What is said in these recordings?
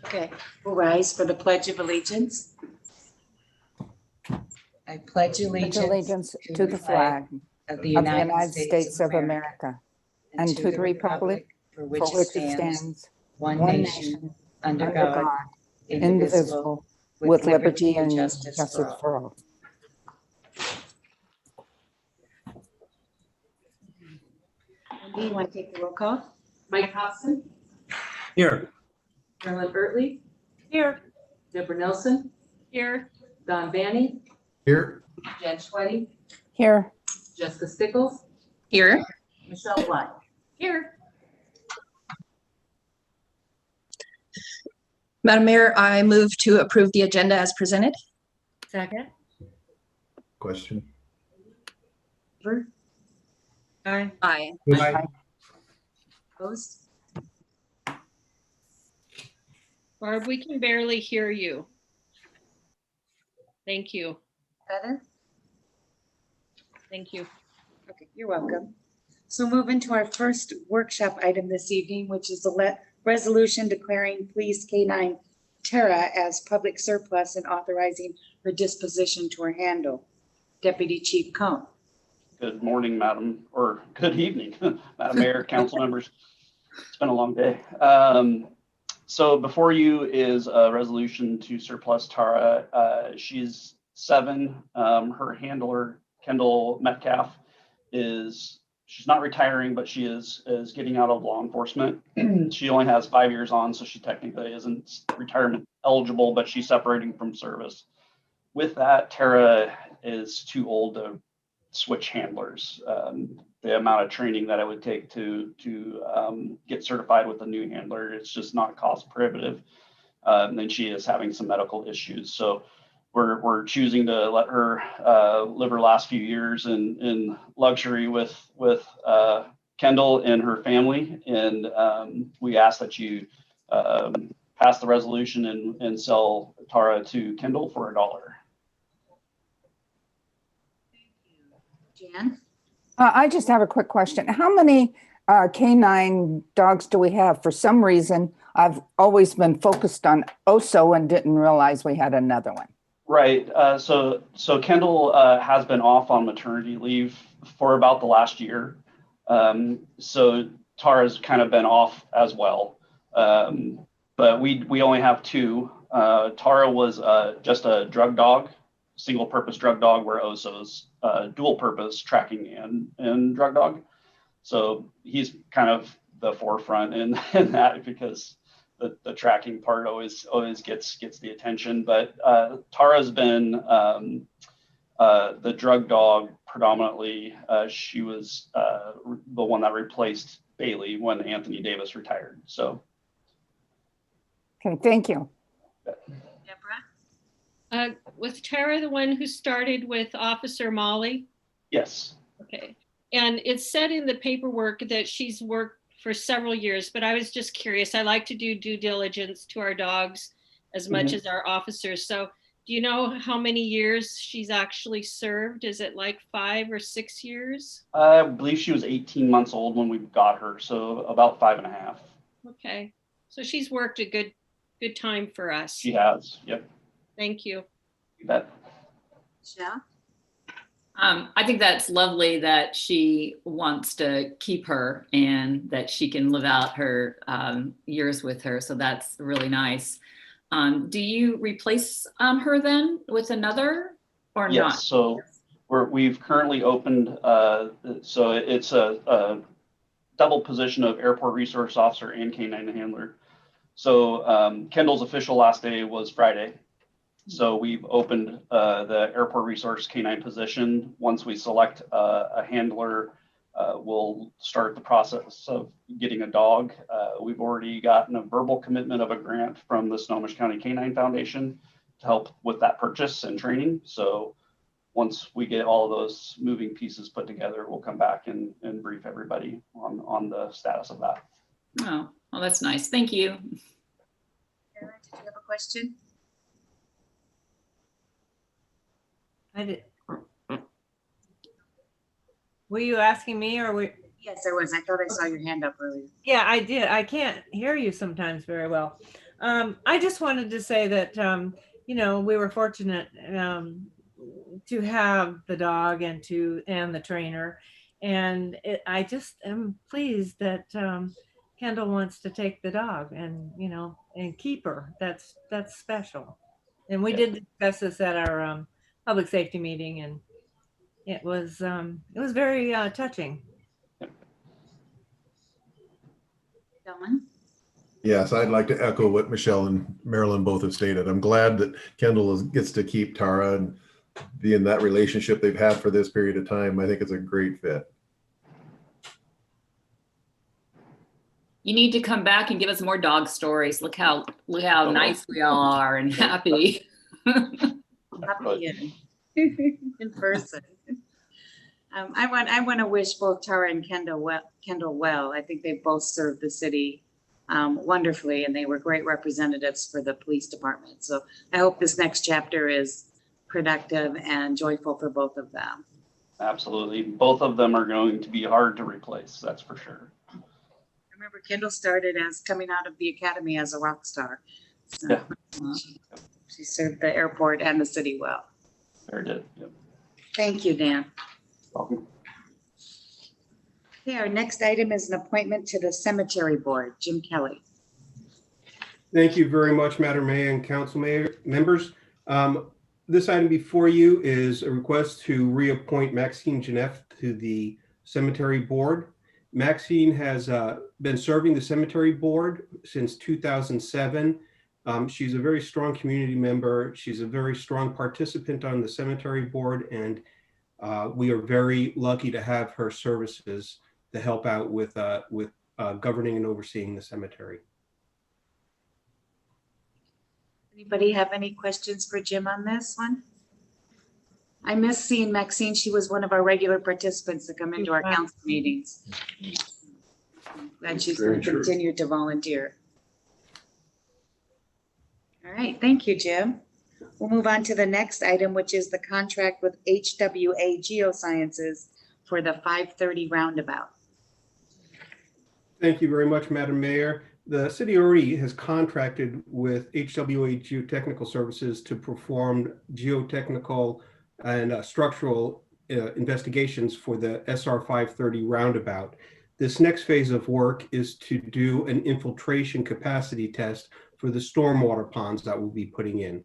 Okay, we'll rise for the Pledge of Allegiance. I pledge allegiance to the flag of the of the United States of America and to the republic for for which which it stands stands, one one nation, nation, under under God, God, indivisible, indivisible, with liberty and justice justice for all. Do you want to take the roll call? Mike Hobson, Here. Carolyn Bertley, Here. Deborah Nelson, Here. Don Vanny, Here. Jen Schweddy, Here, Jessica Stickles, Here. Michelle Blunt. Here. Madam Mayor, I move to approve the agenda as presented. Second. Question. Aye. Aye. Aye. Opposed? Barb, we can barely hear you. Thank you. Better? Thank you. Okay, you're welcome. So move into our first workshop item this evening, which is the resolution declaring police K-9 Tara as public surplus and authorizing her disposition to her handle. Deputy Chief Cone. Good morning, Madam, or good evening, Madam Mayor, council members. It's been a long day. So before you is a resolution to surplus Tara. She's 7. Her handler, Kendall Metcalf, she's not retiring, but she is getting out of law enforcement. She only has 5 years on, so she technically isn't retirement eligible, but she's separating from service. With that, Tara is too old to switch handlers. The amount of training that it would take to get certified with a new handler, it's just not cost prohibitive. And she is having some medical issues. So we're choosing to let her live her last few years in luxury with Kendall and her family. And we ask that you pass the resolution and sell Tara to Kendall for $1. Jan? I just have a quick question. How many K-9 dogs do we have? For some reason, I've always been focused on Oso and didn't realize we had another one. Right. So Kendall has been off on maternity leave for about the last year. So Tara's kind of been off as well. But we only have 2. Tara was just a drug dog, single purpose drug dog, where Oso's dual purpose tracking and drug dog. So he's kind of the forefront in that, because the tracking part always gets the attention. But Tara's been the drug dog predominantly. She was the one that replaced Bailey when Anthony Davis retired. So. Okay, thank you. Deborah? Was Tara the one who started with Officer Molly? Yes. Okay. And it said in the paperwork that she's worked for several years, but I was just curious. I like to do due diligence to our dogs as much as our officers. So do you know how many years she's actually served? Is it like 5 or 6 years? I believe she was 18 months old when we got her, so about 5.5. Okay. So she's worked a good time for us. She has. Yep. Thank you. You bet. Michelle? I think that's lovely that she wants to keep her and that she can live out her years with her. So that's really nice. Do you replace her then with another or Yes. not? So we've currently opened. So it's a double position of airport resource officer and K-9 handler. So Kendall's official last day was Friday. So we've opened the airport resource K-9 position. Once we select a handler, we'll start the process of getting a dog. We've already gotten a verbal commitment of a grant from the Snohomish County K-9 Foundation to help with that purchase and training. So once we get all of those moving pieces put together, we'll come back and brief everybody on the status of that. Oh, well, that's nice. Thank you. Carolyn, did you have a question? I did. Were you asking me or were? Yes, I was. I thought I saw your hand up earlier. Yeah, I did. I can't hear you sometimes very well. I just wanted to say that, we were fortunate to have the dog and the trainer. And I just am pleased that Kendall wants to take the dog and, and keep her. That's special. And we did discuss this at our public safety meeting, and it was very touching. Gentlemen? Yes, I'd like to echo what Michelle and Marilyn both have stated. I'm glad that Kendall gets to keep Tara and be in that relationship they've had for this period of time. I think it's a great fit. You need to come back and give us more dog stories. Look how nice we all are and happy. Happy in person. I want to wish both Tara and Kendall well. I think they both served the city wonderfully, and they were great representatives for the police department. So I hope this next chapter is productive and joyful for both of them. Absolutely. Both of them are going to be hard to replace, that's for sure. Remember, Kendall started as coming out of the academy as a rock star. So Yeah. she served the airport and the city well. Sure did. Yep. Thank you, Dan. Welcome. Okay, our next item is an appointment to the cemetery board. Jim Kelly. Thank you very much, Madam Mayor and council members. This item before you is a request to reappoint Maxine Jeanette to the cemetery board. Maxine has been serving the cemetery board since 2007. She's a very strong community member. She's a very strong participant on the cemetery board, and we are very lucky to have her services to help out with governing and overseeing the cemetery. Anybody have any questions for Jim on this one? I miss seeing Maxine. She was one of our regular participants that come into our council meetings. And she's going to continue to volunteer. All right, thank you, Jim. We'll move on to the next item, which is the contract with Hwa Geosciences for the 530 Roundabout. Thank you very much, Madam Mayor. The city already has contracted with HWA Geotechnical Services to perform geotechnical and structural investigations for the SR 530 Roundabout. This next phase of work is to do an infiltration capacity test for the stormwater ponds that we'll be putting in.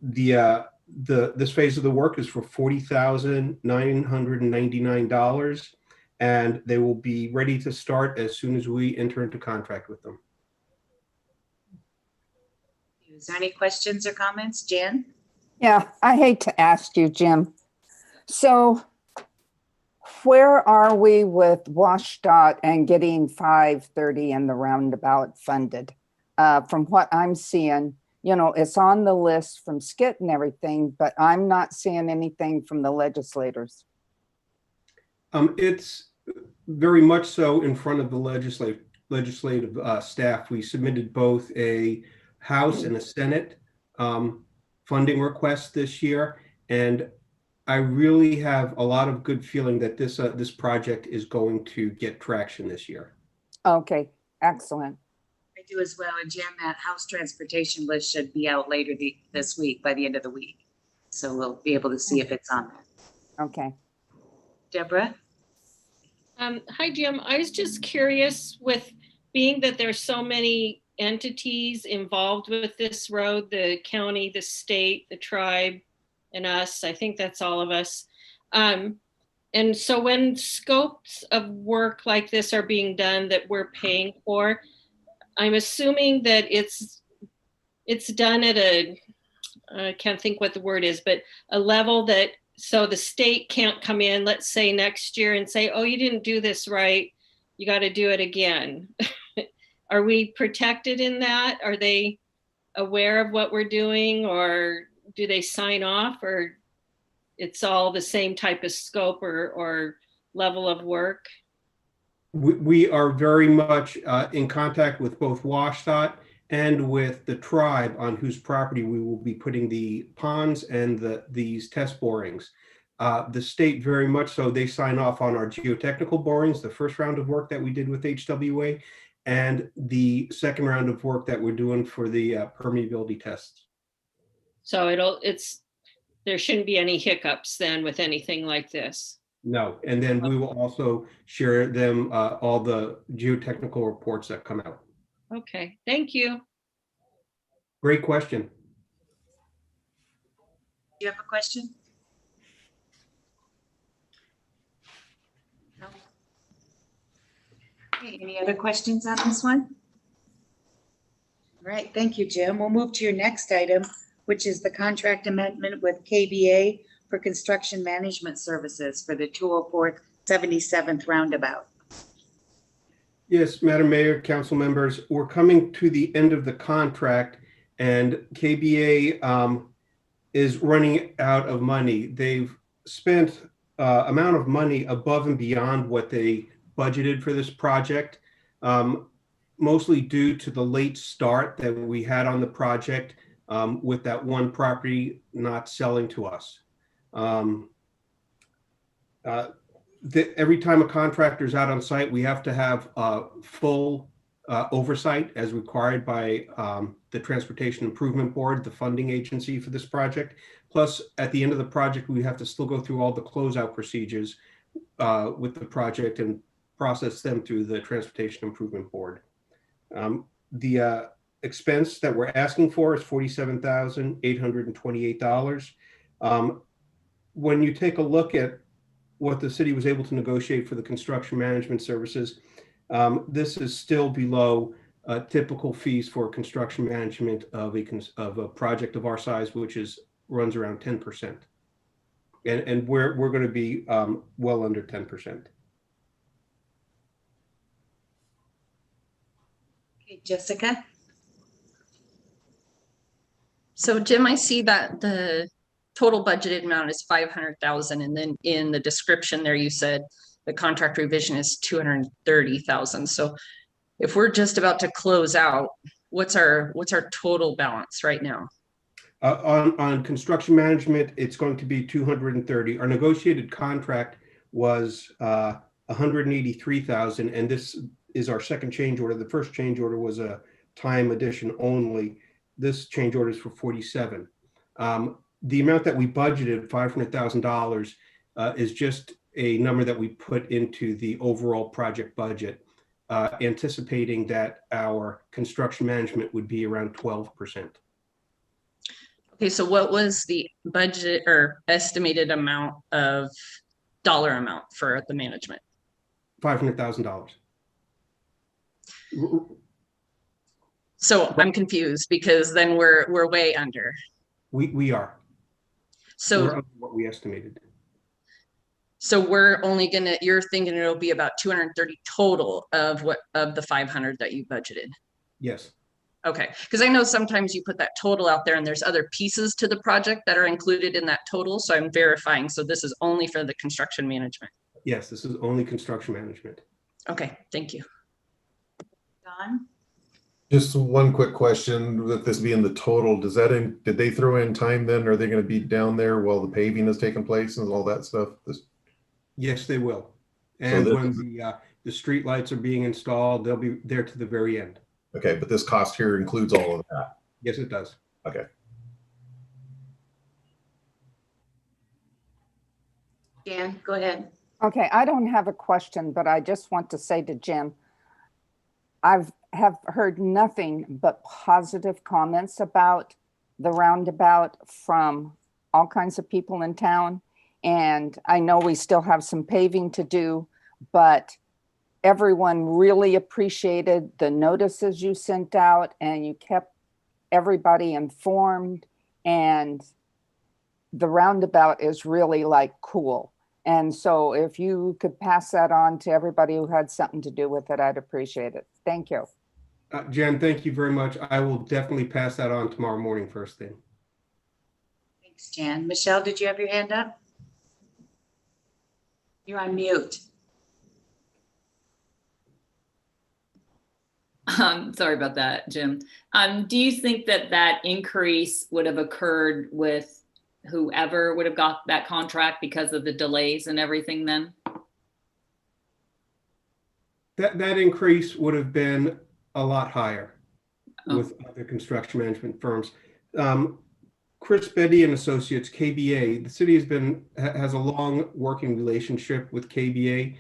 This phase of the work is for $40,999. And they will be ready to start as soon as we enter into contract with them. Is there any questions or comments, Jan? Yeah, I hate to ask you, Jim. So where are we with WashDOT and getting 530 and the roundabout funded? From what I'm seeing, it's on the list from Skit and everything, but I'm not seeing anything from the legislators. It's very much so in front of the legislative staff. We submitted both a House and a Senate funding request this year, and I really have a lot of good feeling that this project is going to get traction this year. Okay, excellent. I do as well. And Jan, that House transportation list should be out later this week, by the end of the week. So we'll be able to see if it's on there. Okay. Deborah? Hi, Jim. I was just curious, with being that there's so many entities involved with this road, the county, the state, the tribe, and us, I think that's all of us. And so when scopes of work like this are being done that we're paying for, I'm assuming that it's done at I can't think what the word is, but a level that, so the state can't come in, let's say next year, and say, oh, you didn't do this right, you got to do it again. Are we protected in that? Are they aware of what we're doing, or do they sign off, or it's all the same type of scope or level of work? We are very much in contact with both WashDOT and with the tribe on whose property we will be putting the ponds and these test borings. The state very much so, they sign off on our geotechnical borings, the first round of work that we did with HWA, and the second round of work that we're doing for the permeability tests. So there shouldn't be any hiccups then with anything like this. No, and then we will also share them all the geotechnical reports that come out. Okay, thank you. Great question. Do you have a question? No. Okay, any other questions on this one? All right, thank you, Jim. We'll move to your next item, which is the contract amendment with KBA for construction management services for the 204 77th Roundabout. Yes, Madam Mayor, council members, we're coming to the end of the contract, and KBA is running out of money. They've spent amount of money above and beyond what they budgeted for this project, mostly due to the late start that we had on the project with that one property not selling to us. Every time a contractor is out on site, we have to have full oversight as required by the Transportation Improvement Board, the funding agency for this project. Plus, at the end of the project, we have to still go through all the closeout procedures with the project and process them through the Transportation Improvement Board. The expense that we're asking for is $47,828. When you take a look at what the city was able to negotiate for the construction management services, this is still below typical fees for construction management of a project of our size, which runs around 10%. And we're going to be well under 10%. Okay, Jessica? So Jim, I see that the total budgeted amount is 500,000, and then in the description there you said the contract revision is 230,000. So if we're just about to close out, what's our total balance right now? On construction management, it's going to be 230. Our negotiated contract was 183,000, and this is our second change order. The first change order was a time addition only. This change order is for 47. The amount that we budgeted, $500,000, is just a number that we put into the overall project budget, anticipating that our construction management would be around 12%. Okay, so what was the budget or estimated amount of dollar amount for the management? $500,000. So I'm confused because then we're way under. We are. So we're under what we estimated. So you're thinking it'll be about 230 total of the 500 that you budgeted. Yes. Okay, because I know sometimes you put that total out there and there's other pieces to the project that are included in that total. So I'm verifying. So this is only for the construction management. Yes, this is only construction management. Okay, thank you. Don? Just one quick question, with this being the total, did they throw in time then? Are they going to be down there while the paving is taking place and all that stuff? Yes, they will. And So when the street lights are being installed, they'll be there to the very end. Okay, but this cost here includes all of that. Yes, it does. Okay. Dan, go ahead. Okay, I don't have a question, but I just want to say to Jim, have heard nothing but positive comments about the roundabout from all kinds of people in town. And I know we still have some paving to do, but everyone really appreciated the notices you sent out, and you kept everybody informed, and the roundabout is really like cool. And so if you could pass that on to everybody who had something to do with it, I'd appreciate it. Thank you. Jen, thank you very much. I will definitely pass that on tomorrow morning first thing. Thanks, Jan. Michelle, did you have your hand up? You're on mute. Sorry about that, Jim. Do you think that increase would have occurred with whoever would have got that contract because of the delays and everything then? That increase would have been a lot higher Oh. with other construction management firms. Chris Betty and Associates, KBA, the city has a long working relationship with KBA.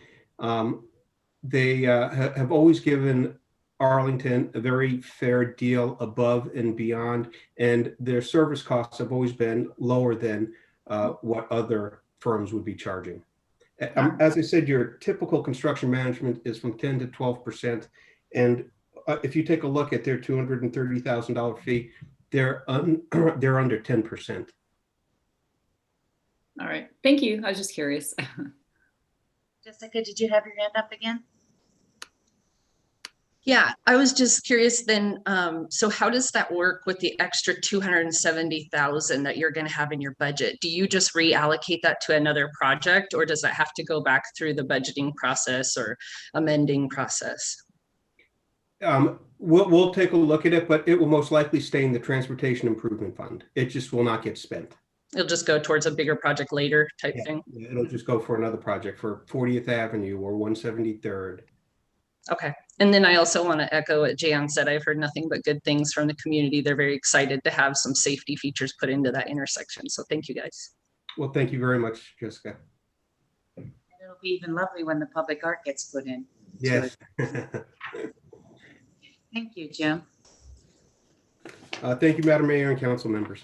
They have always given Arlington a very fair deal above and beyond, and their service costs have always been lower than what other firms would be charging. As I said, your typical construction management is from 10 to 12%. And if you take a look at their $230,000 fee, they're under 10%. All right. Thank you. I was just curious. Jessica, did you have your hand up again? Yeah, I was just curious then, so how does that work with the extra 270,000 that you're gonna have in your budget? Do you just reallocate that to another project, or does that have to go back through the budgeting process or amending process? We'll take a look at it, but it will most likely stay in the Transportation Improvement Fund. It just will not get spent. It'll just go towards a bigger project later type thing? It'll just go for another project for 40th Avenue or 173rd. Okay. And then I also want to echo what Jan said. I've heard nothing but good things from the community. They're very excited to have some safety features put into that intersection. So thank you guys. Well, thank you very much, Jessica. And it'll be even lovely when the public art gets put in. Yes. Thank you, Jim. Thank you, Madam Mayor and council members.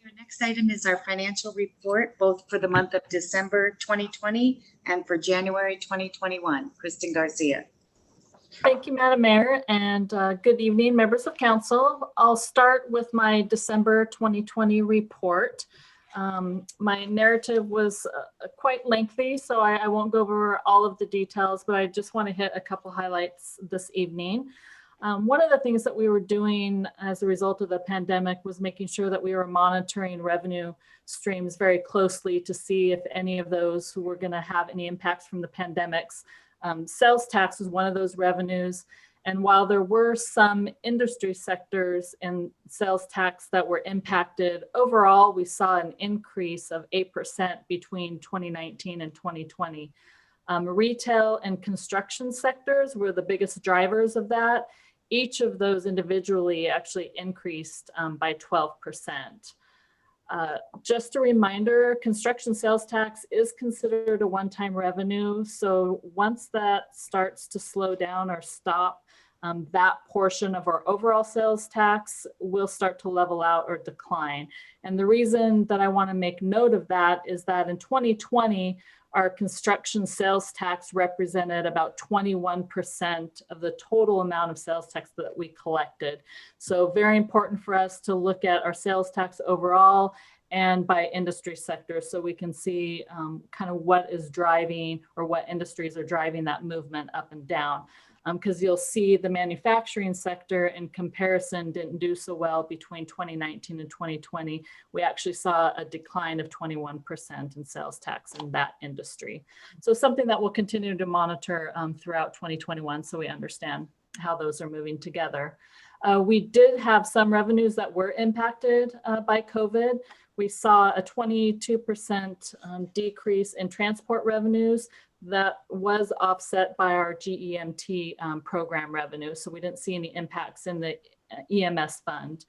Our next item is our financial report, both for the month of December 2020 and for January 2021. Kristen Garcia. Thank you, Madam Mayor, and good evening, members of council. I'll start with my December 2020 report. My narrative was quite lengthy, so I won't go over all of the details, but I just want to hit a couple highlights this evening. One of the things that we were doing as a result of the pandemic was making sure that we were monitoring revenue streams very closely to see if any of those who were going to have any impacts from the pandemics. Sales tax was one of those revenues. And while there were some industry sectors in sales tax that were impacted, overall, we saw an increase of 8% between 2019 and 2020. Retail and construction sectors were the biggest drivers of that. Each of those individually actually increased by 12%. Just a reminder, construction sales tax is considered a one-time revenue. So once that starts to slow down or stop, that portion of our overall sales tax will start to level out or decline. And the reason that I want to make note of that is that in 2020, our construction sales tax represented about 21% of the total amount of sales tax that we collected. So very important for us to look at our sales tax overall and by industry sector, so we can see kind of what is driving or what industries are driving that movement up and down. Because you'll see the manufacturing sector in comparison didn't do so well between 2019 and 2020. We actually saw a decline of 21% in sales tax in that industry. So something that we'll continue to monitor throughout 2021 so we understand how those are moving together. We did have some revenues that were impacted by COVID. We saw a 22% decrease in transport revenues. That was offset by our GEMT program revenue. So we didn't see any impacts in the EMS fund.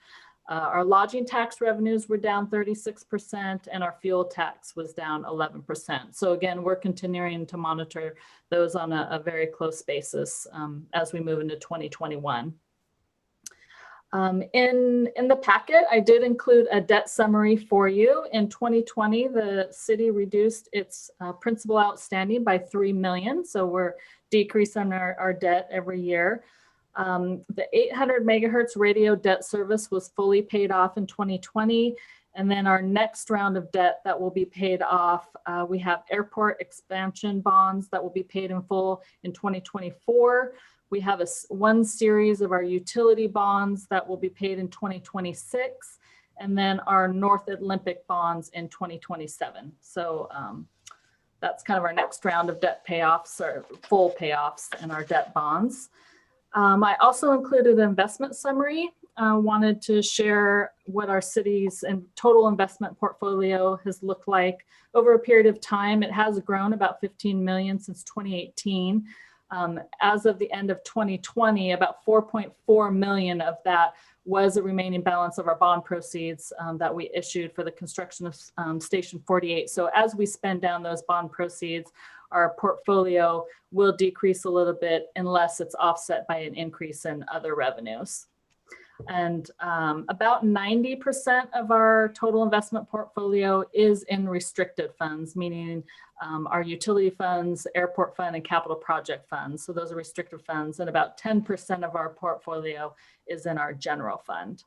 Our lodging tax revenues were down 36% and our fuel tax was down 11%. So again, we're continuing to monitor those on a very close basis as we move into 2021. In the packet, I did include a debt summary for you. In 2020, the city reduced its principal outstanding by $3 million. So we're decreasing our debt every year. The 800 megahertz radio debt service was fully paid off in 2020. And then our next round of debt that will be paid off, we have airport expansion bonds that will be paid in full in 2024. We have one series of our utility bonds that will be paid in 2026, and then our North Olympic bonds in 2027. So that's kind of our next round of debt payoffs or full payoffs in our debt bonds. I also included an investment summary. Wanted to share what our city's total investment portfolio has looked like over a period of time. It has grown about 15 million since 2018. As of the end of 2020, about 4.4 million of that was a remaining balance of our bond proceeds that we issued for the construction of Station 48. So as we spend down those bond proceeds, our portfolio will decrease a little bit unless it's offset by an increase in other revenues. And about 90% of our total investment portfolio is in restricted funds, meaning our utility funds, airport fund, and capital project funds. So those are restricted funds, and about 10% of our portfolio is in our general fund.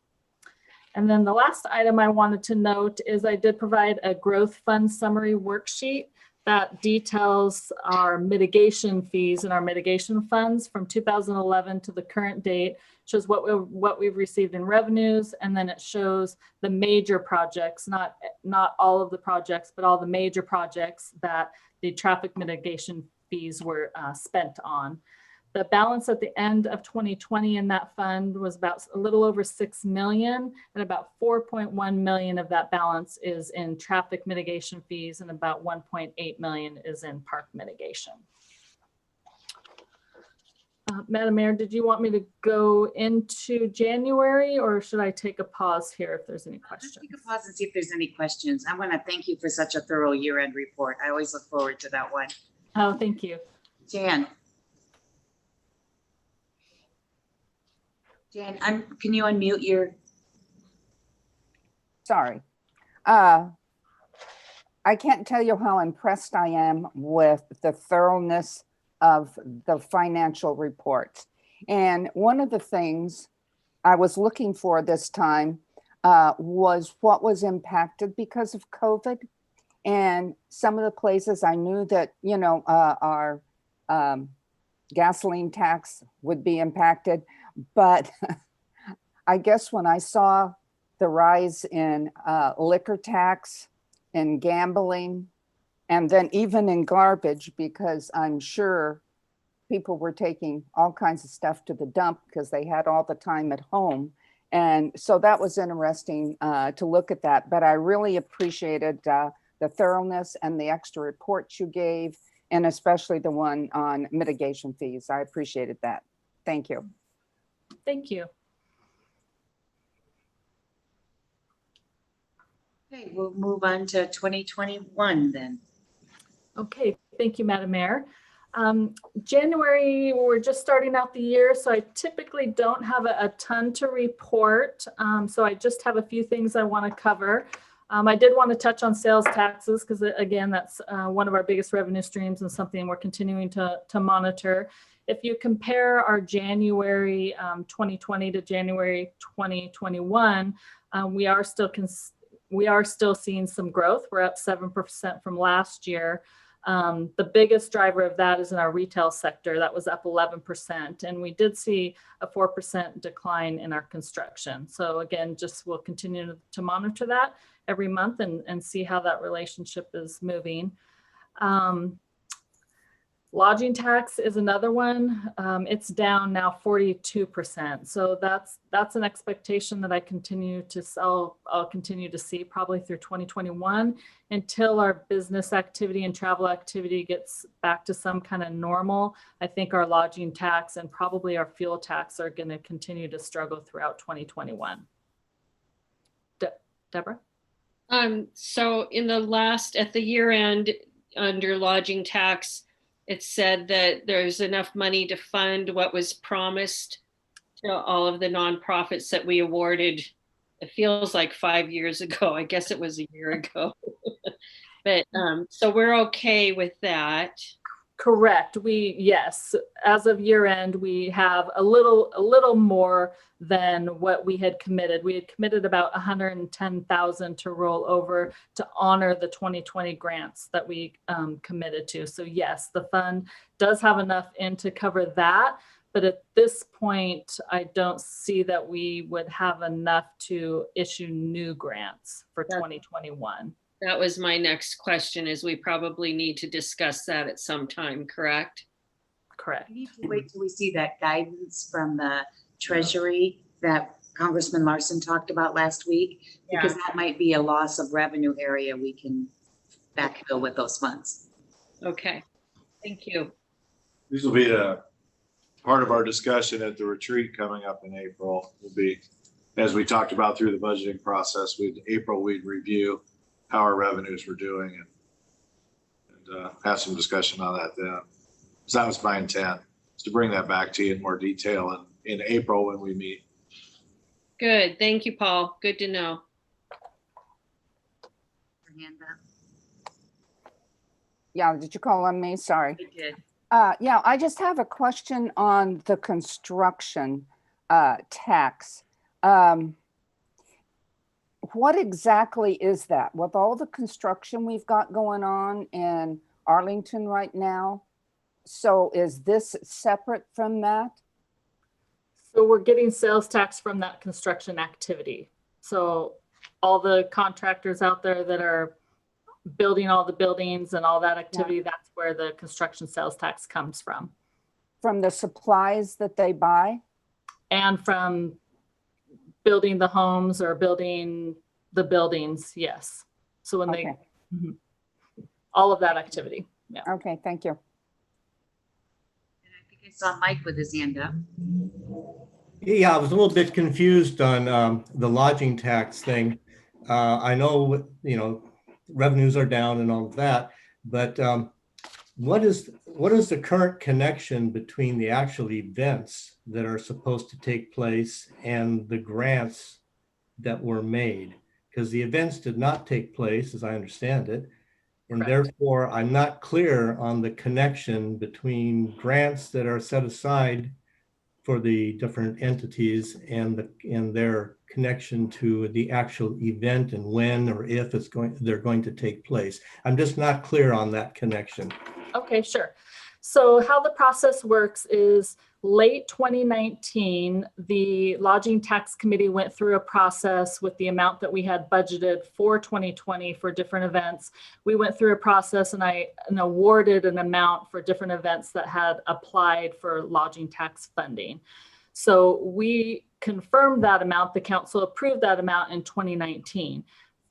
And then the last item I wanted to note is I did provide a growth fund summary worksheet that details our mitigation fees and our mitigation funds from 2011 to the current date, shows what we've received in revenues, and then it shows the major projects, not all of the projects, but all the major projects that the traffic mitigation fees were spent on. The balance at the end of 2020 in that fund was about a little over 6 million, and about 4.1 million of that balance is in traffic mitigation fees, and about 1.8 million is in park mitigation. Madam Mayor, did you want me to go into January, or should I take a pause here if there's any questions? Let's take a pause and see if there's any questions. I want to thank you for such a thorough year-end report. I always look forward to that one. Oh, thank you. Jan, can you unmute your? Sorry. I can't tell you how impressed I am with the thoroughness of the financial reports. And one of the things I was looking for this time was what was impacted because of COVID. And some of the places I knew that, you know, our gasoline tax would be impacted. But I guess when I saw the rise in liquor tax and gambling, and then even in garbage, because I'm sure people were taking all kinds of stuff to the dump because they had all the time at home. And so that was interesting to look at that. But I really appreciated the thoroughness and the extra reports you gave, and especially the one on mitigation fees. I appreciated that. Thank you. Thank you. Okay, we'll move on to 2021 then. Okay, thank you, Madam Mayor. January, we're just starting out the year, so I typically don't have a ton to report. So I just have a few things I want to cover. I did want to touch on sales taxes because, again, that's one of our biggest revenue streams and something we're continuing to monitor. If you compare our January 2020 to January 2021, we are still seeing some growth. We're up 7% from last year. The biggest driver of that is in our retail sector. That was up 11%. And we did see a 4% decline in our construction. So again, just we'll continue to monitor that every month and see how that relationship is moving. Lodging tax is another one. It's down now 42%. So that's an expectation that I'll continue to see probably through 2021 until our business activity and travel activity gets back to some kind of normal. I think our lodging tax and probably our fuel tax are going to continue to struggle throughout 2021. Deborah? So in at the year end under lodging tax, it said that there's enough money to fund what was promised to all of the nonprofits that we awarded. It feels like 5 years ago. I guess it was a year ago. But so we're okay with that. Correct. Yes, as of year end, we have a little more than what we had committed. We had committed about 110,000 to roll over to honor the 2020 grants that we committed to. So yes, the fund does have enough in to cover that. But at this point, I don't see that we would have enough to issue new grants for 2021. That was my next question, is we probably need to discuss that at some time, correct? Correct. We need to wait till we see that guidance from the Treasury that Congressman Larson talked about last week, because that might be a loss of revenue area we can backfill with those funds. Okay, thank you. these will be the part of our discussion at the retreat coming up in April. Will be, as we talked about through the budgeting process, we'd review how our revenues were doing and have some discussion on that then. So that was my intent, is to bring that back to you in more detail in April when we meet. Good. Thank you, Paul. Good to know. Yeah, did you call on me? Sorry. I did. Yeah, I just have a question on the construction tax. What exactly is that? With all the construction we've got going on in Arlington right now, so is this separate from that? So we're getting sales tax from that construction activity. So all the contractors out there that are building all the buildings and all that activity, that's where the construction sales tax comes from. From the supplies that they buy? And from building the homes or building the buildings, yes. So when they, all of that activity, yeah. Okay, thank you. And I think I saw Mike with his hand up. Yeah, I was a little bit confused on the lodging tax thing. I know, you know, revenues are down and all of that, but what is the current connection between the actual events that are supposed to take place and the grants that were made? Because the events did not take place, as I understand it, and therefore I'm not clear on the connection between grants that are set aside for the different entities and their connection to the actual event and when or if they're going to take place. I'm just not clear on that connection. Okay, sure. So how the process works is late 2019, the Lodging Tax Committee went through a process with the amount that we had budgeted for 2020 for different events. We went through a process and awarded an amount for different events that had applied for lodging tax funding. So we confirmed that amount, the council approved that amount in 2019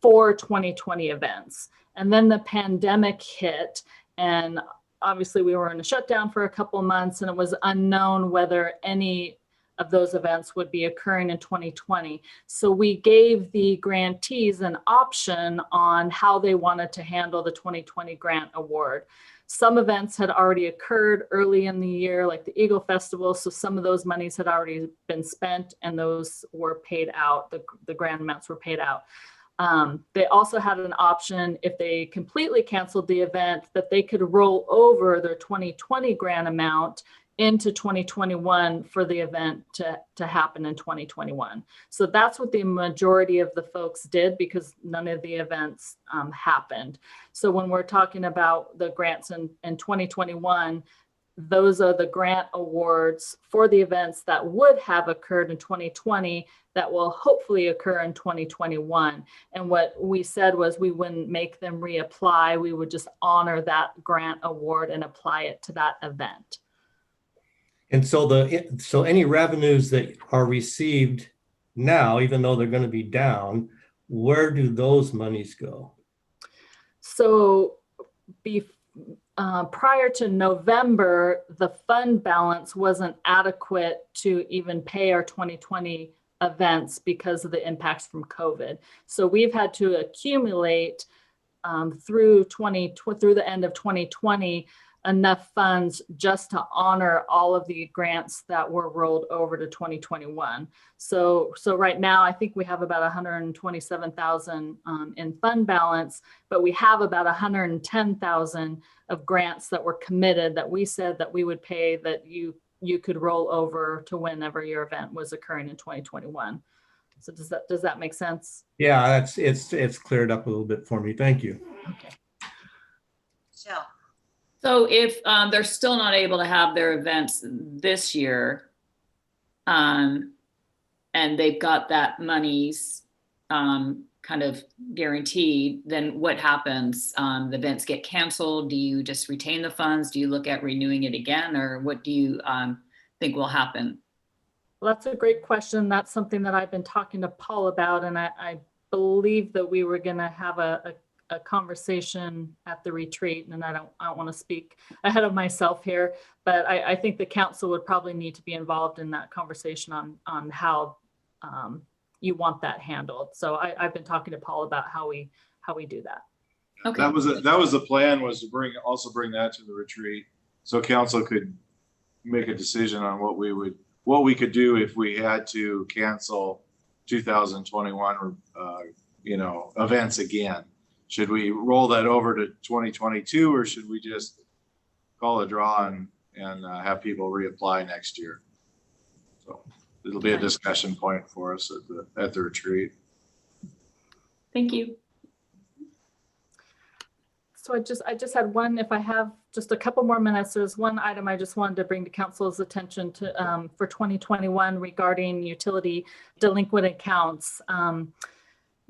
for 2020 events. And then the pandemic hit, and obviously we were in a shutdown for a couple of months, and it was unknown whether any of those events would be occurring in 2020. So we gave the grantees an option on how they wanted to handle the 2020 grant award. Some events had already occurred early in the year, like the Eagle Festival. So some of those monies had already been spent and those were paid out, the grant amounts were paid out. They also had an option if they completely canceled the event that they could roll over their 2020 grant amount into 2021 for the event to happen in 2021. So that's what the majority of the folks did because none of the events happened. So when we're talking about the grants in 2021, those are the grant awards for the events that would have occurred in 2020 that will hopefully occur in 2021. And what we said was we wouldn't make them reapply. We would just honor that grant award and apply it to that event. And so any revenues that are received now, even though they're going to be down, where do those monies go? So prior to November, the fund balance wasn't adequate to even pay our 2020 events because of the impacts from COVID. So we've had to accumulate through the end of 2020 enough funds just to honor all of the grants that were rolled over to 2021. So right now, I think we have about 127,000 in fund balance, but we have about 110,000 of grants that were committed that we said that we would pay that you could roll over to whenever your event was occurring in 2021. So does that make sense? Yeah, it's cleared up a little bit for me. Thank you. Okay. Michelle. So if they're still not able to have their events this year, and they've got that money's kind of guaranteed, then what happens? The events get canceled? Do you just retain the funds? Do you look at renewing it again? Or what do you think will happen? Well, that's a great question. That's something that I've been talking to Paul about, and I believe that we were going to have a a conversation at the retreat, and I don't want to speak ahead of myself here, but I think the council would probably need to be involved in that conversation on how you want that handled. So I've been talking to Paul about how we do that. Okay. That was the plan, was to bring that to the retreat, so council could make a decision on what we could do if we had to cancel 2021 events again. Should we roll that over to 2022, or should we just call a draw and have people reapply next year? So it'll be a discussion point for us at the retreat. Thank you. So I just had one, if I have just a couple more minutes, there's one item I just wanted to bring to council's attention to for 2021 regarding utility delinquent accounts.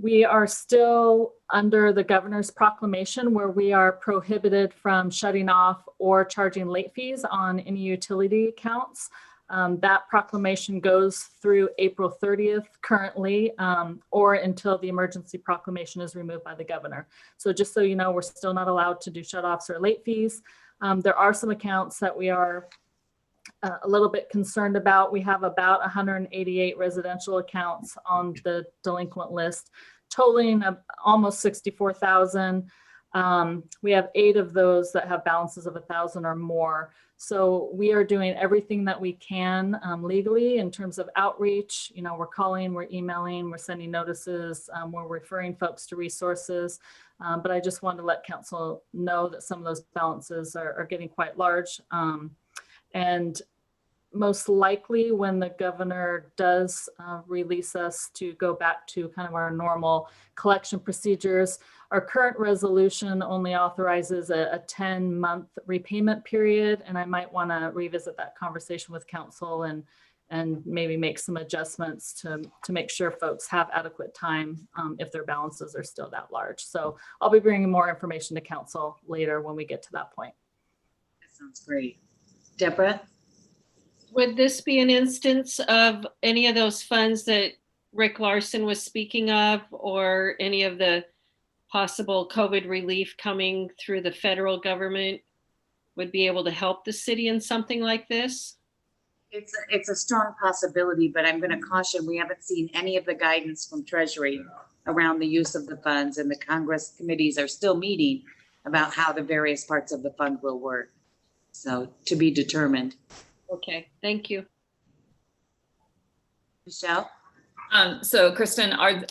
We are still under the governor's proclamation where we are prohibited from shutting off or charging late fees on any utility accounts. That proclamation goes through April 30th currently, or until the emergency proclamation is removed by the governor. So just so you know, we're still not allowed to do shutoffs or late fees. There are some accounts that we are a little bit concerned about. We have about 188 residential accounts on the delinquent list, totaling almost 64,000. We have 8 of those that have balances of 1,000 or more. So we are doing everything that we can legally in terms of outreach. You know, we're calling, we're emailing, we're sending notices, we're referring folks to resources. But I just wanted to let council know that some of those balances are getting quite large. And most likely when the governor does release us to go back to kind of our normal collection procedures, our current resolution only authorizes a 10-month repayment period. And I might want to revisit that conversation with council and maybe make some adjustments to make sure folks have adequate time if their balances are still that large. So I'll be bringing more information to council later when we get to that point. That sounds great. Deborah? Would this be an instance of any of those funds that Rick Larson was speaking of, or any of the possible COVID relief coming through the federal government would be able to help the city in something like this? It's a strong possibility, but I'm going to caution, we haven't seen any of the guidance from Treasury around the use of the funds, and the Congress committees are still meeting about how the various parts of the fund will work. So to be determined. Okay, thank you. Michelle? So Kristen, are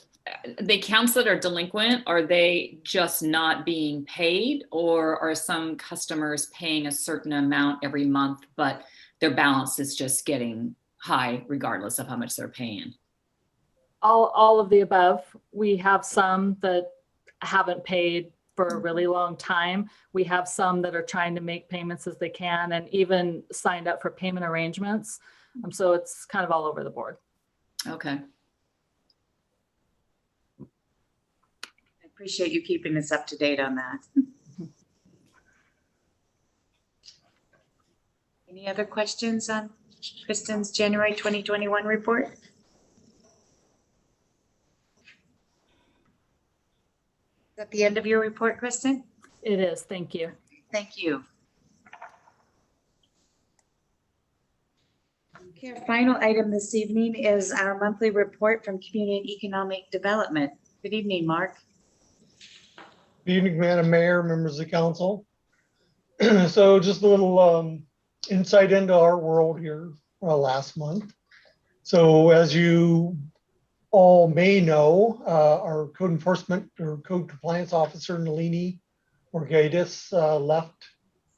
the accounts that are delinquent, are they just not being paid, or are some customers paying a certain amount every month, but their balance is just getting high regardless of how much they're paying? All of the above. We have some that haven't paid for a really long time. We have some that are trying to make payments as they can and even signed up for payment arrangements. So it's kind of all over the board. Okay. I appreciate you keeping us up to date on that. Any other questions on Kristen's January 2021 report? Is that the end of your report, Kristen? It is. Thank you. Thank you. Okay, our final item this evening is our monthly report from Community and Economic Development. Good evening, Mark. Good evening, Madam Mayor, members of the council. So just a little insight into our world here last month. So as you all may know, our code enforcement or code compliance officer, Nalini Morgadis, left.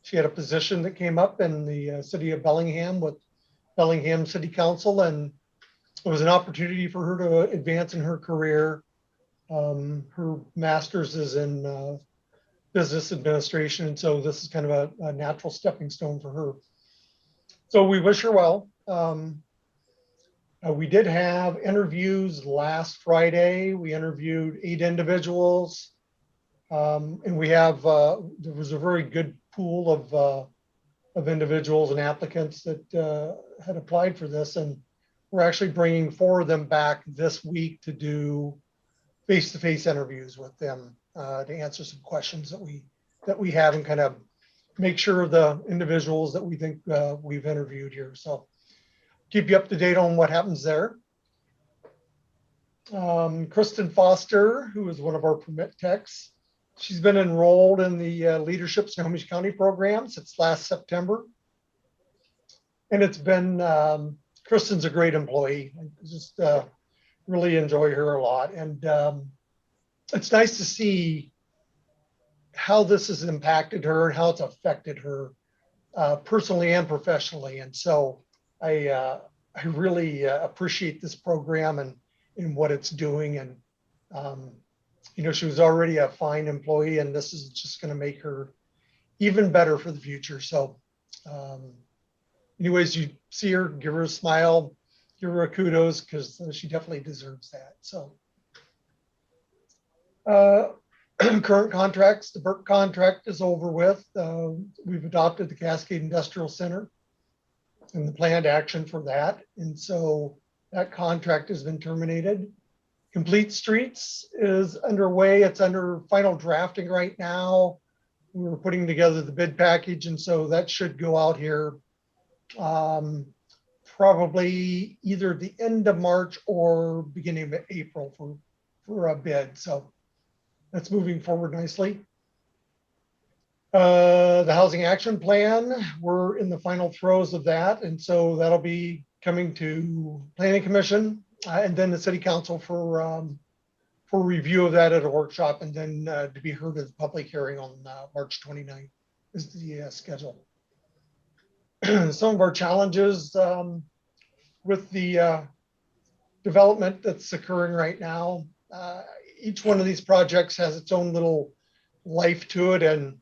She had a position that came up in the city of Bellingham with Bellingham City Council, and it was an opportunity for her to advance in her career. Her master's is in business administration, and so this is kind of a natural stepping stone for her. So we wish her well. We did have interviews last Friday. We interviewed 8 individuals, and we have there was a very good pool of individuals and applicants that had applied for this, and we're actually bringing 4 of them back this week to do face-to-face interviews with them. to answer some questions that we have and kind of make sure the individuals that we think we've interviewed here. So keep you up to date on what happens there. Kristen Foster, who is one of our permit techs, she's been enrolled in the Leadership Snohomish County program since last September. And it's been, Kristen's a great employee. I just really enjoy her a lot. And it's nice to see how this has impacted her and how it's affected her personally and professionally. And so I really appreciate this program and what it's doing. And, you know, she was already a fine employee, and this is just going to make her even better for the future. So anyways, you see her, give her a smile, give her a kudos, because she definitely deserves that. So current contracts, the Burke contract is over with. We've adopted the Cascade Industrial Center and the planned action for that. And so that contract has been terminated. Complete Streets is underway. It's under final drafting right now. We're putting together the bid package, and so that should go out here probably either the end of March or beginning of April for a bid. So that's moving forward nicely. The Housing Action Plan, we're in the final throes of that, and so that'll be coming to Planning Commission and then the City Council for review of that at a workshop, and then to be heard at the public hearing on March 29th is the schedule. Some of our challenges with the development that's occurring right now. Each one of these projects has its own little life to it, and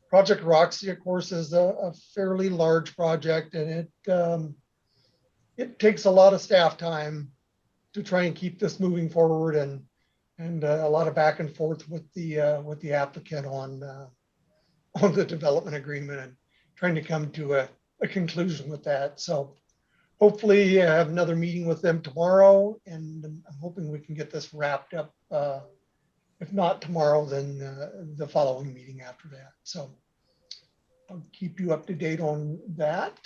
Project Roxy, of course, is a fairly large project, and it takes a lot of staff time to try and keep this moving forward, and a lot of back and forth with the applicant on the development agreement and trying to come to a conclusion with that. So hopefully I have another meeting with them tomorrow, and I'm hoping we can get this wrapped up. If not tomorrow, then the following meeting after that. So I'll keep you up to date on that.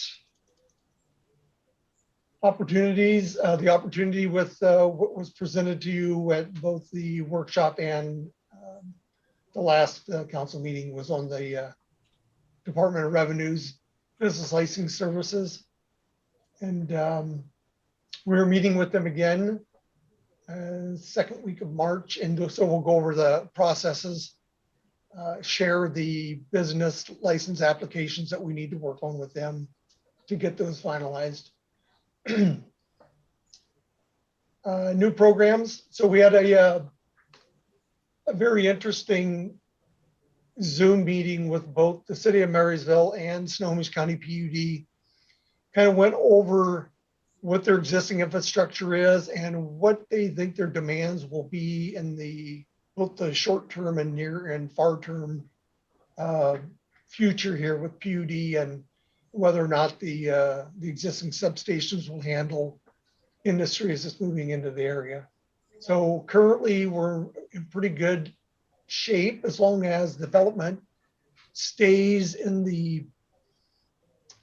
Opportunities, the opportunity with what was presented to you at both the workshop and the last council meeting was on the Department of Revenue's business licensing services. And we're meeting with them again second week of March. And so we'll go over the processes, share the business license applications that we need to work on with them to get those finalized. New programs. So we had a very interesting Zoom meeting with both the City of Marysville and Snohomish County PUD. Kind of went over what their existing infrastructure is and what they think their demands will be in both the short term and near and far term future here with PUD, and whether or not the existing substations will handle industry as it's moving into the area. So currently we're in pretty good shape as long as development stays in the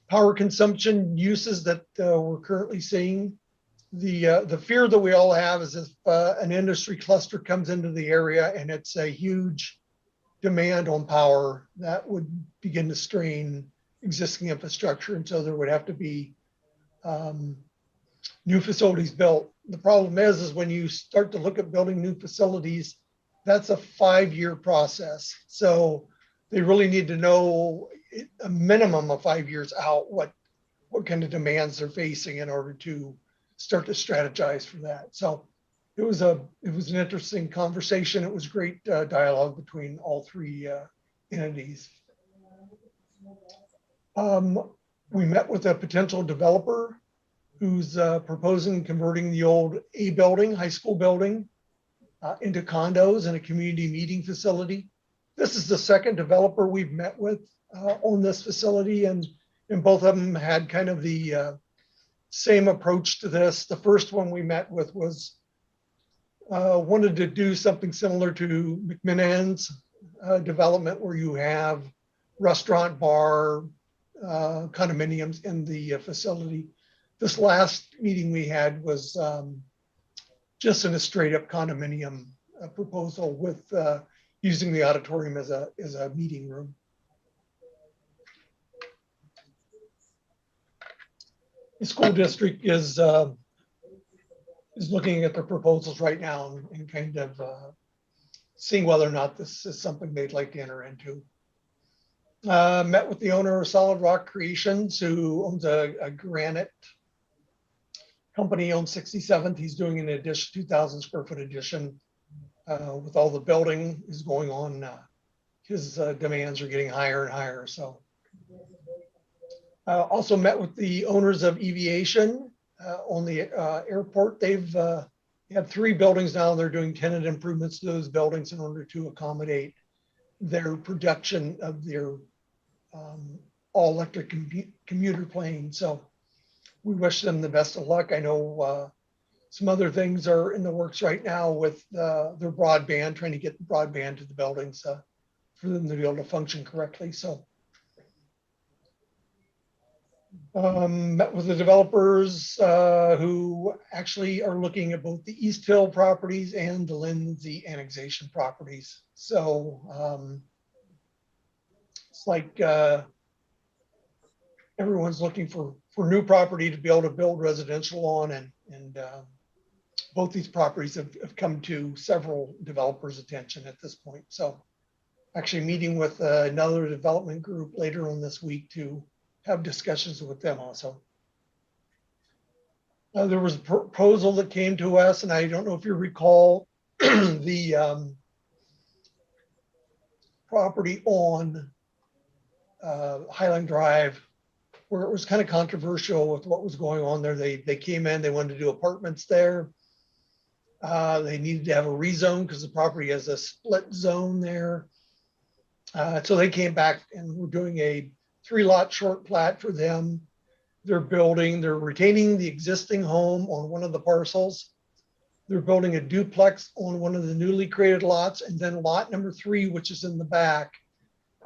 power consumption uses that we're currently seeing. The fear that we all have is if an industry cluster comes into the area and it's a huge demand on power, that would begin to strain existing infrastructure. And so there would have to be new facilities built. The problem is when you start to look at building new facilities, that's a 5-year process. So they really need to know a minimum of 5 years out what kind of demands they're facing in order to start to strategize for that. So it was an interesting conversation. It was great dialogue between all three entities. We met with a potential developer who's proposing converting the old A building, high school building, into condos and a community meeting facility. This is the second developer we've met with on this facility, and both of them had kind of the same approach to this. The first one we met with was wanted to do something similar to McMinahan's development where you have restaurant, bar, condominiums in the facility. This last meeting we had was just in a straight up condominium proposal with using the auditorium as a meeting room. The school district is looking at the proposals right now and kind of seeing whether or not this is something they'd like to enter into. Met with the owner of Solid Rock Creations, who owns a granite company, owns 67th. He's doing an addition, 2,000 square foot addition. With all the building is going on, his demands are getting higher and higher. So also met with the owners of Eviation on the airport. They've had 3 buildings now. They're doing tenant improvements to those buildings in order to accommodate their production of their all electric commuter plane. So we wish them the best of luck. I know some other things are in the works right now with their broadband, trying to get broadband to the buildings for them to be able to function correctly. So met with the developers who actually are looking at both the East Hill properties and the Lindsay annexation properties. So it's like everyone's looking for new property to be able to build residential on, and both these properties have come to several developers' attention at this point. So actually meeting with another development group later on this week to have discussions with them also. There was a proposal that came to us, and I don't know if you recall the property on Highland Drive, where it was kind of controversial with what was going on there. They came in, they wanted to do apartments there. They needed to have a rezone because the property has a split zone there. So they came back and we're doing a 3-lot short plat for them. They're retaining the existing home on one of the parcels. They're building a duplex on one of the newly created lots, and then lot number 3, which is in the back.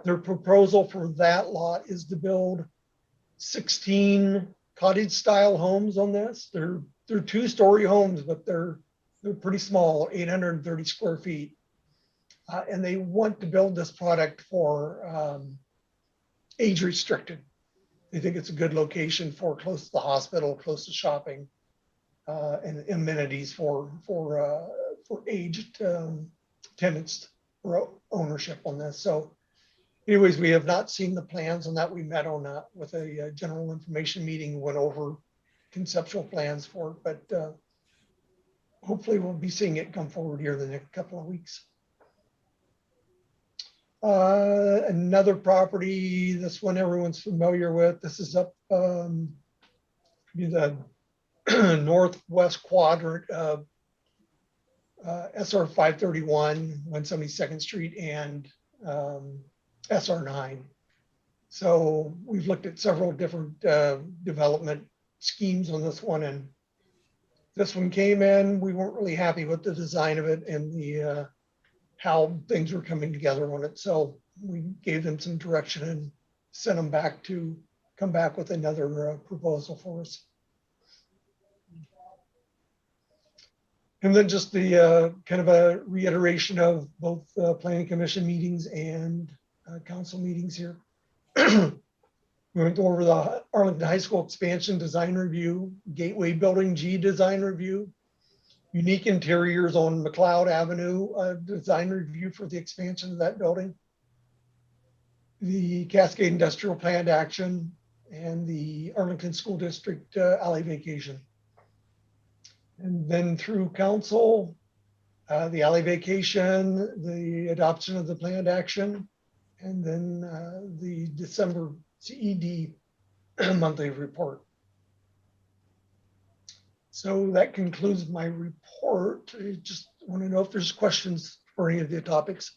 Their proposal for that lot is to build 16 cottage style homes on this. They're 2-story homes, but they're pretty small, 830 square feet. And they want to build this product for age restricted. They think it's a good location for close to the hospital, close to shopping, and amenities for aged tenants for ownership on this. So anyways, we have not seen the plans on that. We met on that with a general information meeting, went over conceptual plans for it, but hopefully we'll be seeing it come forward here the next couple of weeks. Another property, this one everyone's familiar with. This is up the northwest quadrant of SR 531, 172nd Street, and SR 9. So we've looked at several different development schemes on this one, and this one came in. We weren't really happy with the design of it and the how things were coming together on it. So we gave them some direction and sent them back to come back with another proposal for us. And then just the kind of a reiteration of both planning commission meetings and council meetings here. We went over the Arlington High School expansion design review, Gateway Building G design review, unique interiors on McLeod Avenue design review for the expansion of that building, the Cascade Industrial Planned Action, and the Arlington School District alley vacation. And then through council, the alley vacation, the adoption of the planned action, and then the December CED monthly report. So that concludes my report. I just want to know if there's questions for any of the topics.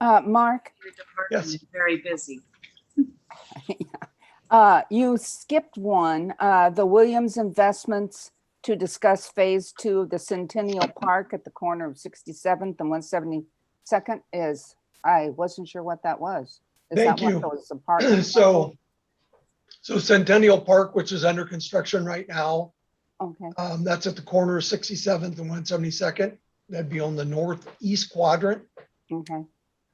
Mark? Your department Yes. is very busy. You skipped one, the Williams Investments to discuss phase 2 of the Centennial Park at the corner of 67th and 172nd is, I wasn't sure what that was. Is Thank that you. what those apartments? So Centennial Park, which is under construction right now, Okay, that's at the corner of 67th and 172nd. That'd be on the northeast quadrant. okay,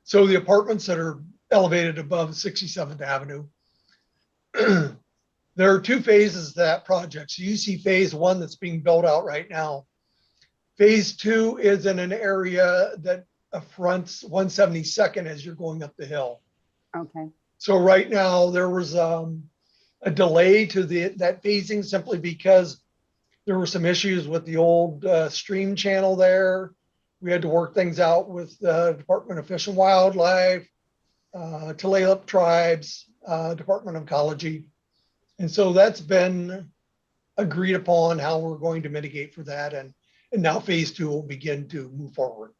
So the apartments that are elevated above 67th Avenue. There are 2 phases to that project. So you see phase 1 that's being built out right now. Phase 2 is in an area that fronts 172nd as you're going up the hill. okay, So right now there was a delay to that phasing simply because there were some issues with the old stream channel there. We had to work things out with the Department of Fish and Wildlife, Tulalip Tribes, Department of Ecology. And so that's been agreed upon how we're going to mitigate for that. And now phase 2 will begin to move forward.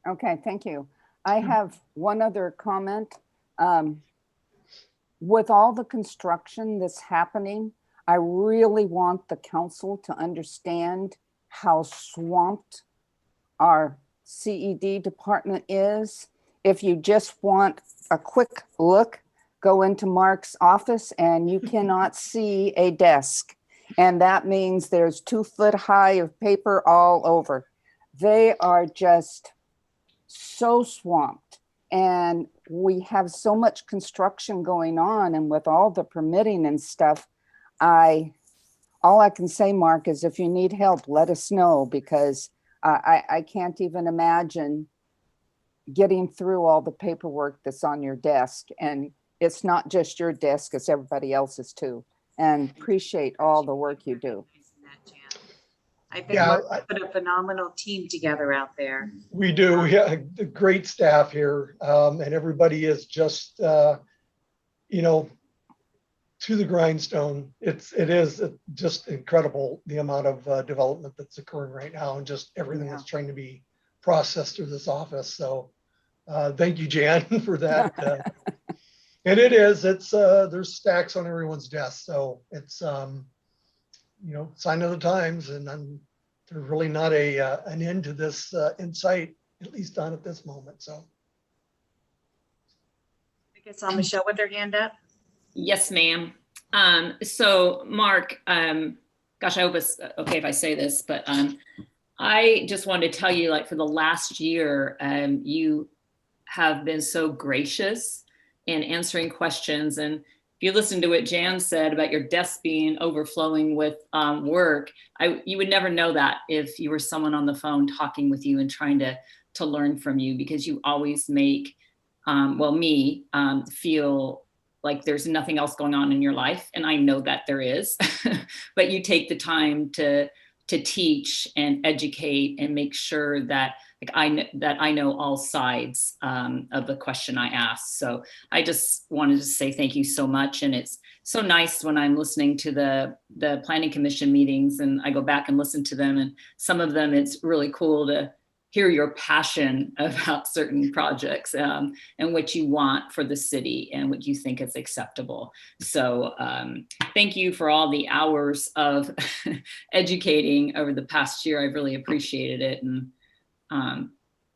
okay, thank you. I have one other comment. With all the construction that's happening, I really want the council to understand how swamped our CED department is. If you just want a quick look, go into Mark's office and you cannot see a desk. And that means there's 2 foot high of paper all over. They are just so swamped. And we have so much construction going on, and with all the permitting and stuff, all I can say, Mark, is if you need help, let us know, because I can't even imagine getting through all the paperwork that's on your desk. And it's not just your desk, it's everybody else's too. And appreciate all the work you do. I think we're put a phenomenal team together out there. We do. We have a great staff here, and everybody is just, you know, to the grindstone. It is just incredible the amount of development that's occurring right now, and just everything that's trying to be processed through this office. So thank you, Jan, for that. And it's there's stacks on everyone's desk. So it's, you know, sign of the times, and there's really not an end to this in sight, at least not at this moment. So I guess I'll Michelle with her hand up. Yes, ma'am. So Mark, gosh, I hope it's okay if I say this, but I just wanted to tell you, like, for the last year, you have been so gracious in answering questions. And if you listen to what Jan said about your desk being overflowing with work, you would never know that if you were someone on the phone talking with you and trying to learn from you, because you always make, me feel like there's nothing else going on in your life. And I know that there is, but you take the time to teach and educate and make sure that I know all sides of the question I asked. So I just wanted to say thank you so much. And it's so nice when I'm listening to the planning commission meetings and I go back and listen to them, and some of them, it's really cool to hear your passion about certain projects and what you want for the city and what you think is acceptable. So thank you for all the hours of educating over the past year. I've really appreciated it. And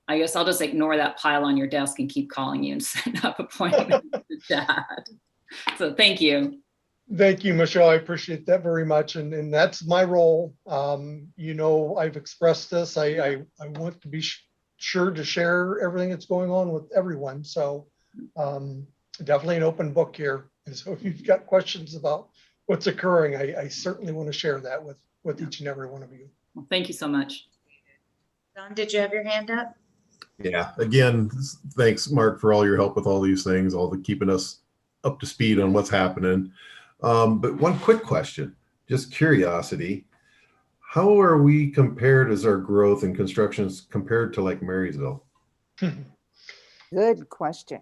I guess I'll just ignore that pile on your desk and keep calling you and setting up appointments to chat. So thank you. thank you, Michelle. I appreciate that very much. And that's my role. You know, I've expressed this. I want to be sure to share everything that's going on with everyone. So definitely an open book here. And so if you've got questions about what's occurring, I certainly want to share that with each and every one of you. Well, thank you so much. Don, did you have your hand up? Yeah, again, thanks, Mark, for all your help with all these things, all the keeping us up to speed on what's happening. But one quick question, just curiosity. How are we compared as our growth in constructions compared to like Marysville? Good question.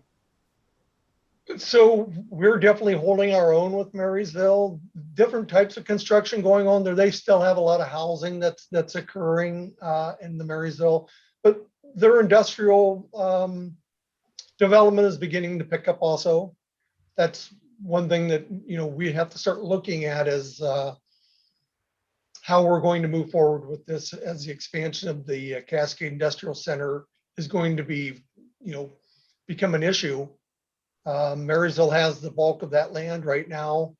So we're definitely holding our own with Marysville. Different types of construction going on there. They still have a lot of housing that's occurring in the Marysville, but their industrial development is beginning to pick up also. That's one thing that, you know, we have to start looking at is how we're going to move forward with this as the expansion of the Cascade Industrial Center is going to be, become an issue. Marysville has the bulk of that land right now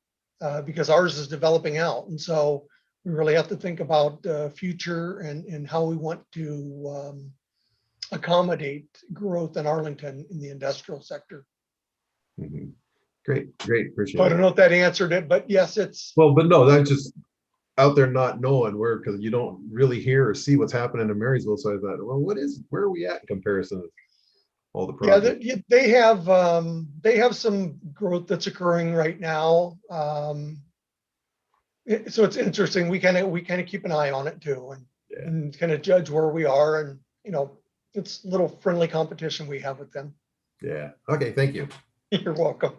because ours is developing out. And so we really have to think about the future and how we want to accommodate growth in Arlington in the industrial sector. Mhm. Great, appreciate So I it. don't know if that answered it, but yes, it's. Well, but no, that's just out there not knowing where, because you don't really hear or see what's happening in Marysville. So I thought, well, where are we at in comparison to all the projects? Yeah, they have some growth that's occurring right now. So it's interesting. We kind of keep an eye on it too, and kind of judge where we are, and it's a little friendly competition we have with them. Yeah. Okay. Thank you. You're welcome.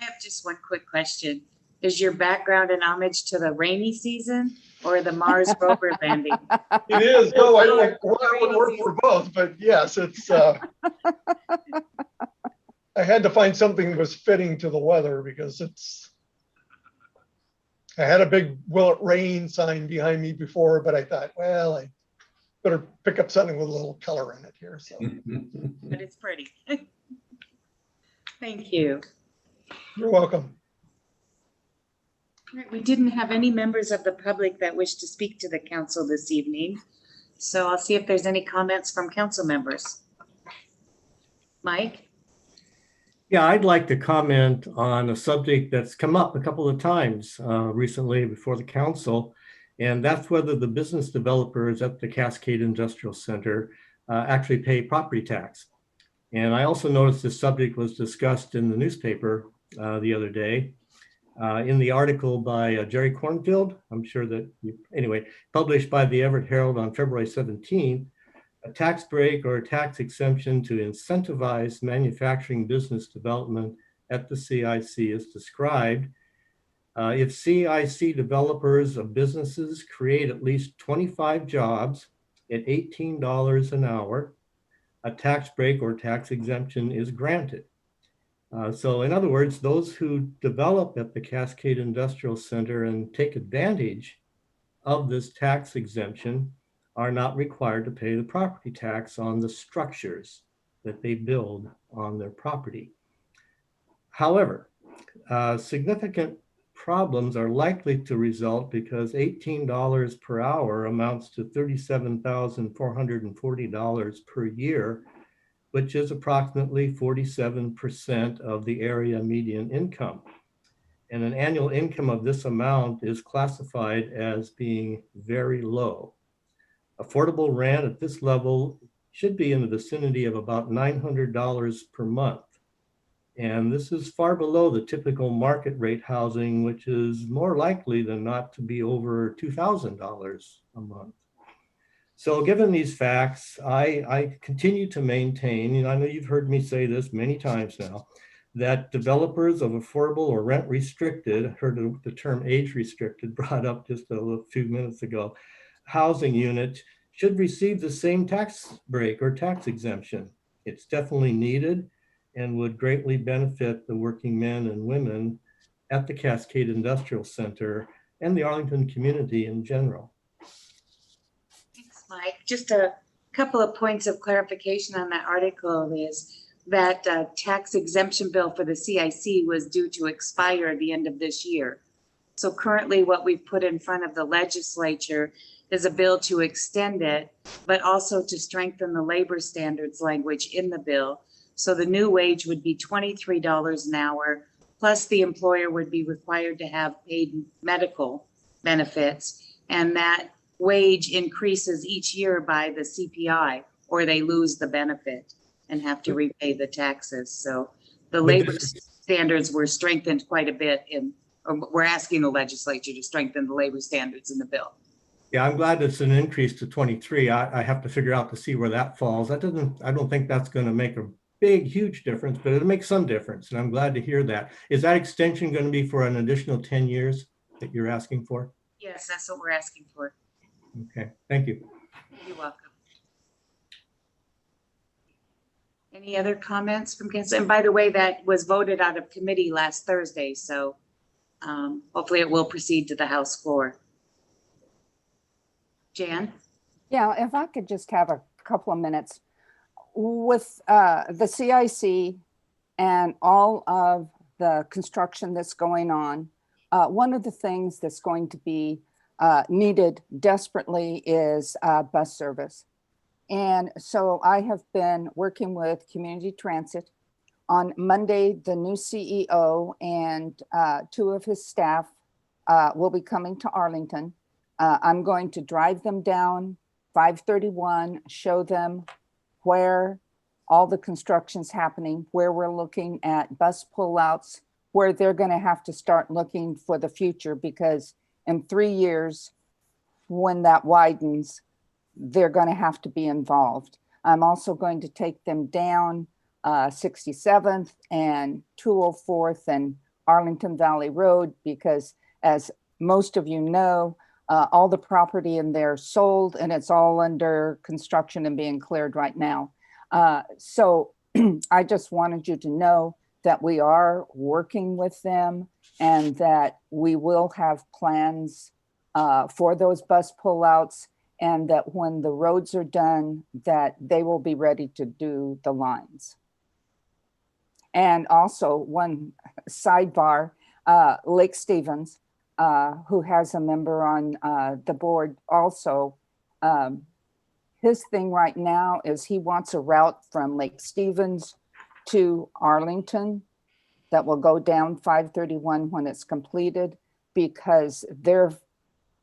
I have just one quick question. Is your background an homage to the rainy season or the Mars rover landing? It is. No, I would work for both, but yes, it's. I had to find something that was fitting to the weather because it's. I had a big "Will it rain" sign behind me before, but I thought, well, I better pick up something with a little color in it here. So. But it's pretty. Thank you. You're welcome. All right, we didn't have any members of the public that wish to speak to the council this evening. So I'll see if there's any comments from council members. Mike? Yeah, I'd like to comment on a subject that's come up a couple of times recently before the council, and that's whether the business developers at the Cascade Industrial Center actually pay property tax. And I also noticed this subject was discussed in the newspaper the other day. In the article by Jerry Cornfield, I'm sure that published by the Everett Herald on February 17th, a tax break or a tax exemption to incentivize manufacturing business development at the CIC is described. If CIC developers of businesses create at least 25 jobs at $18 an hour, a tax break or tax exemption is granted. So in other words, those who develop at the Cascade Industrial Center and take advantage of this tax exemption are not required to pay the property tax on the structures that they build on their property. However, significant problems are likely to result because $18 per hour amounts to $37,440 per year, which is approximately 47% of the area median income. And an annual income of this amount is classified as being very low. Affordable rent at this level should be in the vicinity of about $900 per month. And this is far below the typical market rate housing, which is more likely than not to be over $2,000 a month. So given these facts, I continue to maintain, and I know you've heard me say this many times now, that developers of affordable or rent restricted, I heard the term age restricted brought up just a few minutes ago, housing units should receive the same tax break or tax exemption. It's definitely needed and would greatly benefit the working men and women at the Cascade Industrial Center and the Arlington community in general. Thanks, Mike. Just a couple of points of clarification on that article is that tax exemption bill for the CIC was due to expire at the end of this year. So currently what we've put in front of the legislature is a bill to extend it, but also to strengthen the labor standards language in the bill. So the new wage would be $23 an hour, plus the employer would be required to have paid medical benefits. And that wage increases each year by the CPI, or they lose the benefit and have to repay the taxes. So the labor standards were strengthened quite a bit we're asking the legislature to strengthen the labor standards in the bill. Yeah, I'm glad it's an increase to 23. I have to figure out to see where that falls. I don't think that's going to make a huge difference, but it'll make some difference. And I'm glad to hear that. Is that extension going to be for an additional 10 years that you're asking for? Yes, that's what we're asking for. Okay, thank you. You're welcome. Any other comments from council? And by the way, that was voted out of committee last Thursday, so hopefully it will proceed to the House floor. Jan? Yeah, if I could just have a couple of minutes. With the CIC and all of the construction that's going on, one of the things that's going to be needed desperately is bus service. And so I have been working with Community Transit. On Monday, the new CEO and 2 of his staff will be coming to Arlington. I'm going to drive them down 531, show them where all the construction's happening, where we're looking at bus pullouts, where they're going to have to start looking for the future, because in 3 years, when that widens, they're going to have to be involved. I'm also going to take them down 67th and 204th and Arlington Valley Road, because as most of you know, all the property in there sold and it's all under construction and being cleared right now. So I just wanted you to know that we are working with them and that we will have plans for those bus pullouts, and that when the roads are done, that they will be ready to do the lines. And also one sidebar, Lake Stevens, who has a member on the board also, his thing right now is he wants a route from Lake Stevens to Arlington that will go down 531 when it's completed, because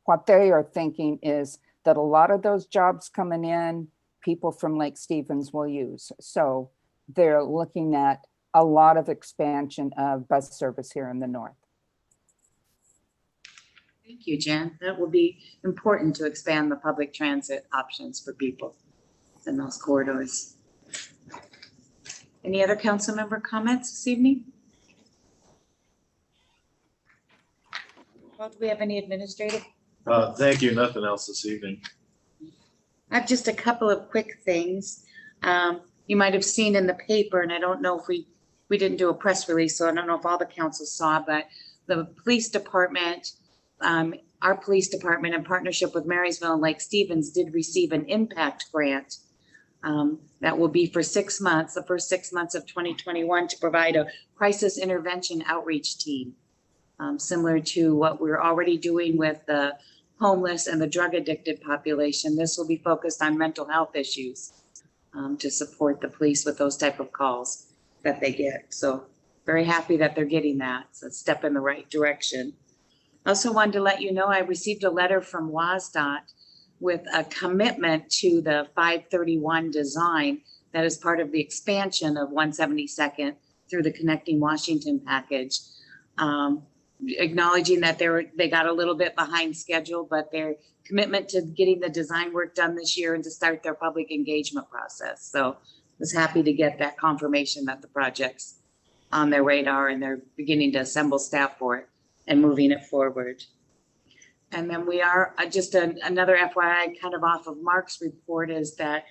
what they are thinking is that a lot of those jobs coming in, people from Lake Stevens will use. So they're looking at a lot of expansion of bus service here in the north. Thank you, Jan. That will be important to expand the public transit options for people in those corridors. Any other council member comments this evening? Well, do we have any administrative? Thank you. Nothing else this evening. I have just a couple of quick things. You might have seen in the paper, and I don't know if we didn't do a press release, so I don't know if all the council saw, but the police department, our police department in partnership with Marysville and Lake Stevens did receive an impact grant that will be for 6 months, the first 6 months of 2021, to provide a crisis intervention outreach team, similar to what we're already doing with the homeless and the drug addicted population. This will be focused on mental health issues to support the police with those type of calls that they get. So very happy that they're getting that. It's a step in the right direction. I also wanted to let you know I received a letter from WSDOT with a commitment to the 531 design that is part of the expansion of 172nd through the Connecting Washington package. Acknowledging that they got a little bit behind schedule, but their commitment to getting the design work done this year and to start their public engagement process. So I was happy to get that confirmation that the project's on their radar and they're beginning to assemble staff for it and moving it forward. And then we are just another FYI kind of off of Mark's report is that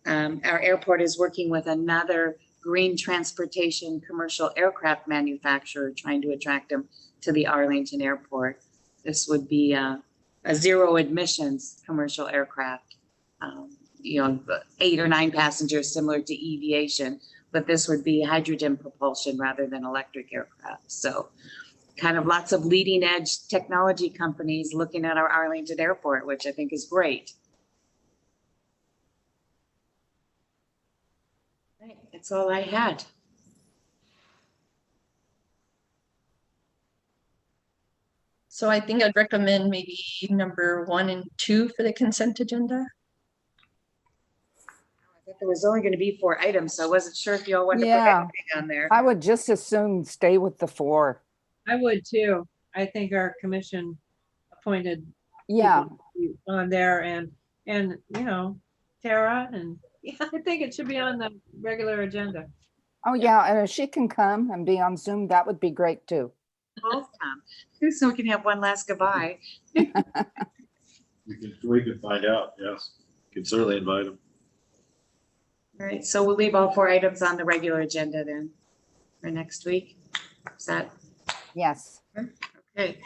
our airport is working with another green transportation commercial aircraft manufacturer, trying to attract them to the Arlington airport. This would be a zero admissions commercial aircraft, 8 or 9 passengers, similar to eViation, but this would be hydrogen propulsion rather than electric aircraft. So kind of lots of leading edge technology companies looking at our Arlington airport, which I think is great. Right, that's all I had. So I think I'd recommend maybe number 1 and 2 for the consent agenda. I thought there was only going to be 4 items, so I wasn't sure if you all wanted to put anything on there. I would just as soon stay with the 4. I would too. I think our commission appointed Yeah. on there and Tara, and I think it should be on the regular agenda. Oh yeah, and if she can come and be on Zoom, that would be great too. Both come, so we can have one last goodbye. We can find out. Yes, can certainly invite them. All right, so we'll leave all 4 items on the regular agenda then for next week. Is that? Yes. Okay.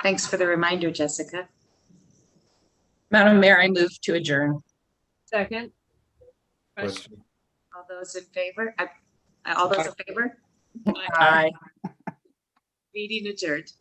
Thanks for the reminder, Jessica. Madam Mayor, I move to adjourn. Second. Question. All those in favor? All those in favor? Aye. Meeting adjourned.